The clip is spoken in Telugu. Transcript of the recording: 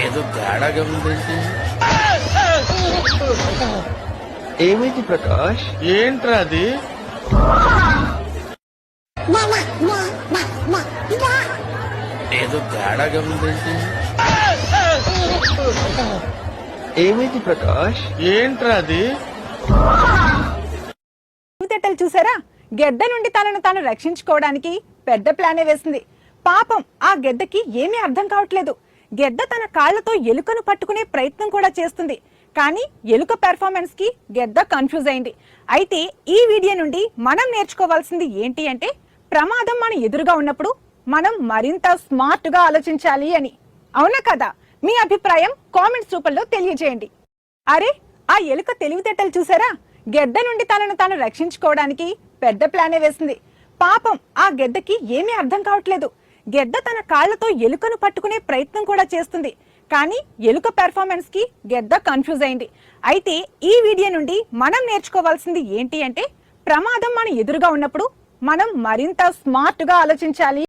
ఏదో తేడాగా ఉందండి. ఏమైంది ప్రకాష్? ఏంట్రా అది? ఏదో తేడాగా ఉందండి. ఏమైంది ప్రకాష్? ఏంట్రా అది? తెలివితేటలు చూసారా? గెడ్డ నుండి తనను తాను రక్షించుకోవడానికి పెద్ద ప్లానే వేసింది. పాపం ఆ గెడ్డకి ఏమీ అర్థం కావట్లేదు. గెడ్డ తన కాళ్లతో ఎలుకను పట్టుకునే ప్రయత్నం కూడా చేస్తుంది. కానీ ఎలుక పెర్ఫార్మెన్స్ కి గెడ్డ కన్ఫ్యూజ్ అయింది. అయితే ఈ వీడియో నుండి మనం నేర్చుకోవాల్సింది ఏంటి అంటే, ప్రమాదం మన ఎదురుగా ఉన్నప్పుడు మనం మరింత స్మార్ట్ గా ఆలోచించాలి అని. అవునా కదా? మీ అభిప్రాయం కామెంట్స్ రూపంలో తెలియజేయండి. అరే, ఆ ఎలుక తెలివితేటలు చూసారా? గెడ్డ నుండి తనను తాను రక్షించుకోవడానికి పెద్ద ప్లానే వేసింది. పాపం ఆ గెడ్డకి ఏమీ అర్థం కావట్లేదు. గెడ్డ తన కాళ్లతో ఎలుకను పట్టుకునే ప్రయత్నం కూడా చేస్తుంది. కానీ ఎలుక పెర్ఫార్మెన్స్ కి గెడ్డ కన్ఫ్యూజ్ అయింది. అయితే ఈ వీడియో నుండి మనం నేర్చుకోవాల్సింది ఏంటి అంటే, ప్రమాదం మన ఎదురుగా ఉన్నప్పుడు మనం మరింత స్మార్ట్ గా ఆలోచించాలి.